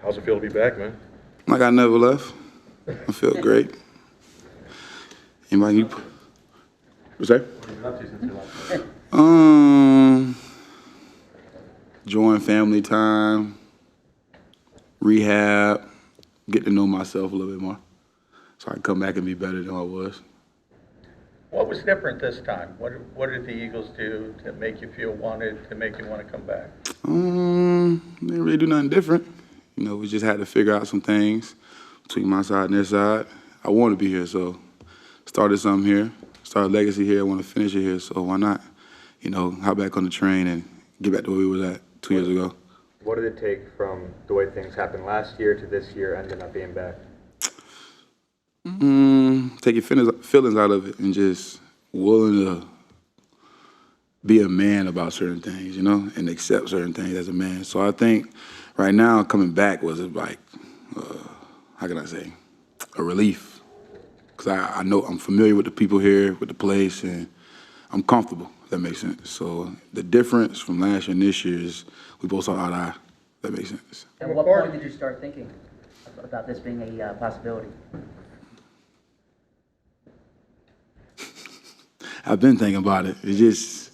How's it feel to be back, man? Like I never left. I feel great. Anybody? What's that? What have you been up to since you left? Enjoying family time, rehab, get to know myself a little bit more, so I can come back and be better than I was. What was different this time? What did the Eagles do to make you feel wanted, to make you want to come back? Didn't really do nothing different. You know, we just had to figure out some things between my side and their side. I want to be here, so started something here, started legacy here. I want to finish it here, so why not? You know, hop back on the train and get back to where we was at 2 years ago. What did it take from the way things happened last year to this year ending up being back? Take your feelings out of it and just willing to be a man about certain things, you know, and accept certain things as a man. So I think right now coming back was like, how can I say, a relief. Because I know I'm familiar with the people here, with the place, and I'm comfortable, if that makes sense. So the difference from last year and this year is we both saw eye to eye, if that makes sense. At what point did you start thinking about this being a possibility? I've been thinking about it. You just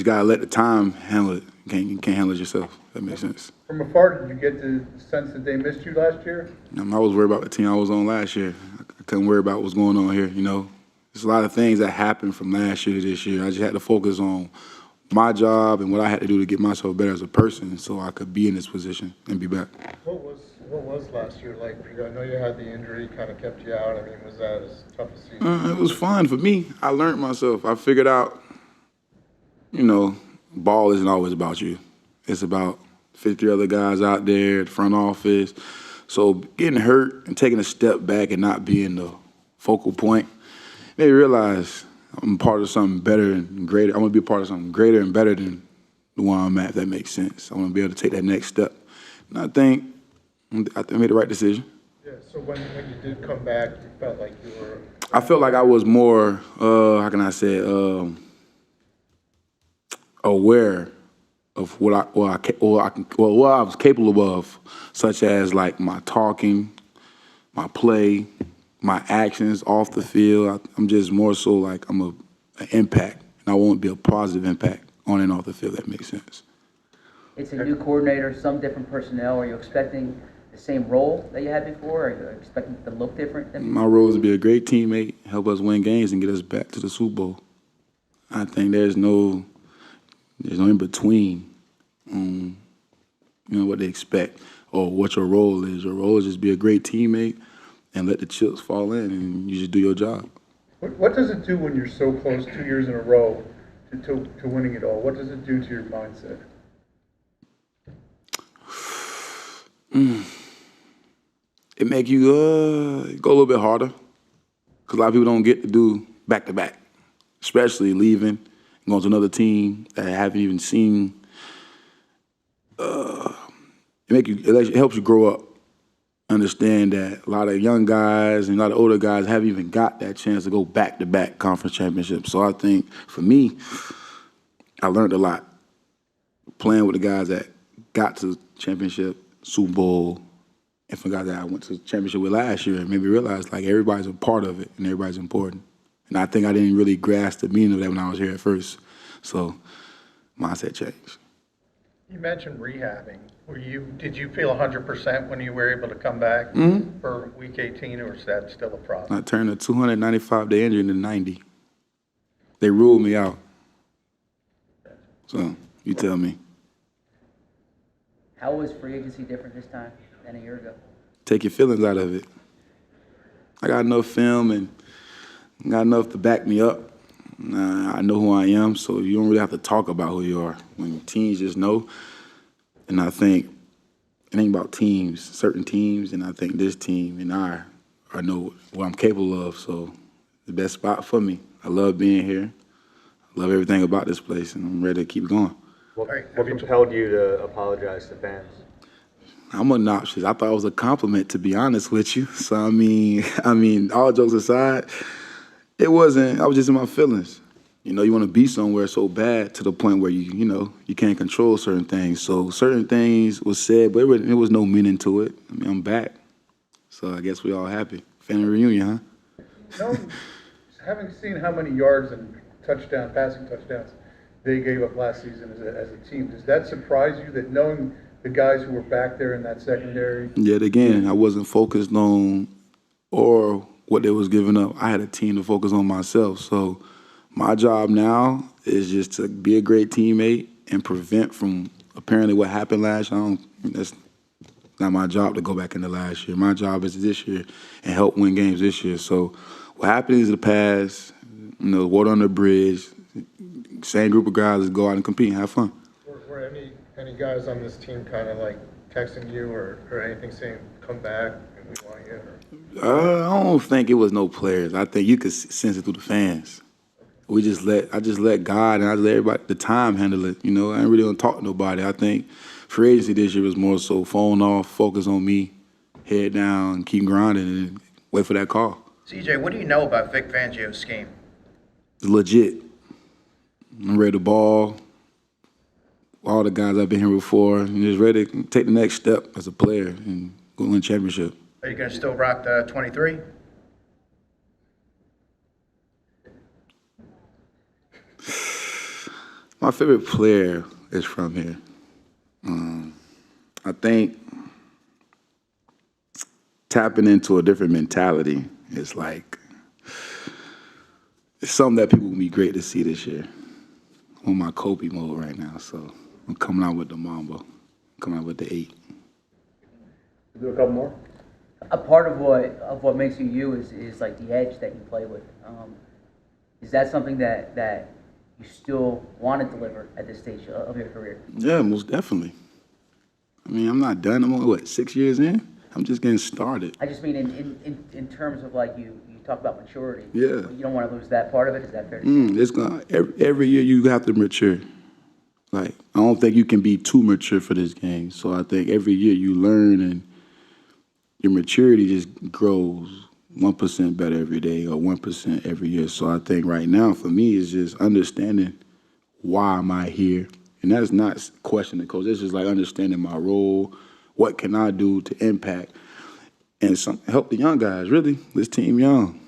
gotta let the time handle it. You can't handle it yourself. That makes sense. From afar, did you get the sense that they missed you last year? I was worried about the team I was on last year. I couldn't worry about what's going on here. You know, there's a lot of things that happened from last year to this year. I just had to focus on my job and what I had to do to get myself better as a person, so I could be in this position and be back. What was last year like for you? I know you had the injury, kind of kept you out. I mean, was that as tough a season? It was fun for me. I learned myself. I figured out, you know, ball isn't always about you. It's about 50 other guys out there at the front office. So getting hurt and taking a step back and not being the focal point made me realize I'm part of something better and greater. I want to be a part of something greater and better than the one I'm at, if that makes sense. I want to be able to take that next step. And I think I made the right decision. Yeah, so when you did come back, you felt like you were... I felt like I was more, how can I say, aware of what I was capable of, such as like my talking, my play, my actions off the field. I'm just more so like I'm an impact, and I want to be a positive impact on and off the field. That makes sense. It's a new coordinator, some different personnel. Are you expecting the same role that you had before? Are you expecting it to look different than before? My role is to be a great teammate, help us win games, and get us back to the Super Bowl. I think there's no in between. You know what they expect or what your role is. Your role is just be a great teammate and let the chips fall in, and you just do your job. What does it do when you're so close 2 years in a row to winning it all? What does it do to your mindset? It make you go a little bit harder, because a lot of people don't get to do back-to-back, especially leaving and going to another team that I haven't even seen. It helps you grow up, understand that a lot of young guys and a lot of older guys haven't even got that chance to go back-to-back conference championships. So I think, for me, I learned a lot playing with the guys that got to championship, Super Bowl, and for guys that I went to championship with last year, it made me realize like everybody's a part of it and everybody's important. And I think I didn't really grasp the meaning of that when I was here at first. So mindset changed. You mentioned rehabbing. Did you feel 100% when you were able to come back for week 18, or is that still a problem? I turned a 295-day injury into 90. They ruled me out. So you tell me. How was free agency different this time than a year ago? Take your feelings out of it. I got enough film and got enough to back me up. I know who I am, so you don't really have to talk about who you are. When teams just know, and I think it ain't about teams, certain teams, and I think this team and I know what I'm capable of, so the best spot for me. I love being here. I love everything about this place, and I'm ready to keep going. What compelled you to apologize to fans? I'm obnoxious. I thought it was a compliment, to be honest with you. So I mean, all jokes aside, it wasn't. I was just in my feelings. you know, you want to be somewhere so bad to the point where you can't control certain things. So certain things was said, but it was no meaning to it. I mean, I'm back. So I guess we all happy. Family reunion, huh? No, having seen how many yards and passing touchdowns they gave up last season as a team, does that surprise you that knowing the guys who were back there in that secondary? Yet again, I wasn't focused on or what they was giving up. I had a team to focus on myself. So my job now is just to be a great teammate and prevent from apparently what happened last year. That's not my job to go back into last year. My job is this year and help win games this year. So what happened is the past, water under the bridge, same group of guys go out and compete and have fun. Were any guys on this team kind of like texting you or anything saying, come back and we want you? I don't think it was no players. I think you could sense it through the fans. I just let God and I let everybody the time handle it. I ain't really gonna talk to nobody. I think free agency this year was more so phone off, focus on me, head down, keep grinding, and wait for that call. CJ, what do you know about Vic Fangio's scheme? It's legit. I'm ready to ball. All the guys I've been here before, and just ready to take the next step as a player and go win a championship. Are you going to still rock the 23? My favorite player is from here. I think tapping into a different mentality is like, it's something that people will be great to see this year. I'm on my Kobe mode right now, so I'm coming out with the Mamba, coming out with the 8. Do a couple more. A part of what makes you you is like the edge that you play with. Is that something that you still want to deliver at this stage of your career? Yeah, most definitely. I mean, I'm not done. I'm only, 6 years in? I'm just getting started. I just mean in terms of like you talk about maturity. Yeah. You don't want to lose that part of it. Is that fair to say? It's gonna every year you have to mature. Like, I don't think you can be too mature for this game. So I think every year you learn and your maturity just grows 1% better every day or 1% every year. So I think right now for me is just understanding why am I here. And that's not questioning the coach. It's just like understanding my role, what can I do to impact and help the young guys, really. This team young.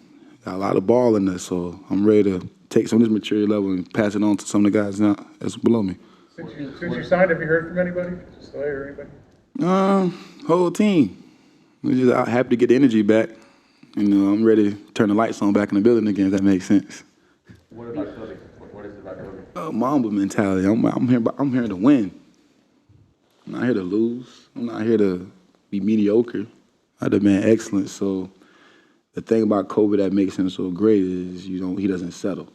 Got a lot of ball in us, so I'm ready to take some of this maturity level and pass it on to some of the guys now that's below me. Since you signed, have you heard from anybody? Slayer or anybody? Whole team. We're just out happy to get the energy back. I'm ready to turn the lights on back in the building again, if that makes sense. What about Kobe? What is it about Kobe? Mamba mentality. I'm here to win. I'm not here to lose. I'm not here to be mediocre. I demand excellence. So the thing about Kobe that makes him so great is he doesn't settle.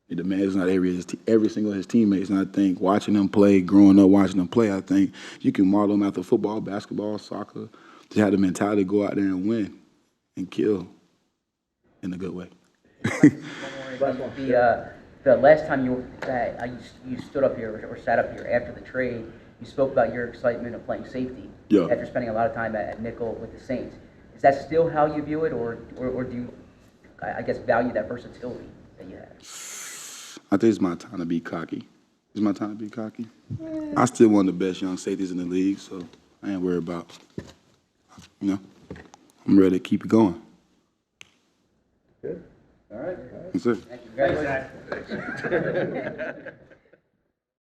He demands not every single of his teammates. And I think watching them play, growing up watching them play, I think you can model them after football, basketball, soccer. Just have the mentality to go out there and win and kill in a good way. The last time you stood up here or sat up here after the trade, you spoke about your excitement of playing safety after spending a lot of time at nickel with the Saints. Is that still how you view it, or do you, I guess, value that versatility that you have? I think it's my time to be cocky. It's my time to be cocky. I still one of the best young safeties in the league, so I ain't worried about, I'm ready to keep it going. Good. All right. That's it. Congratulations.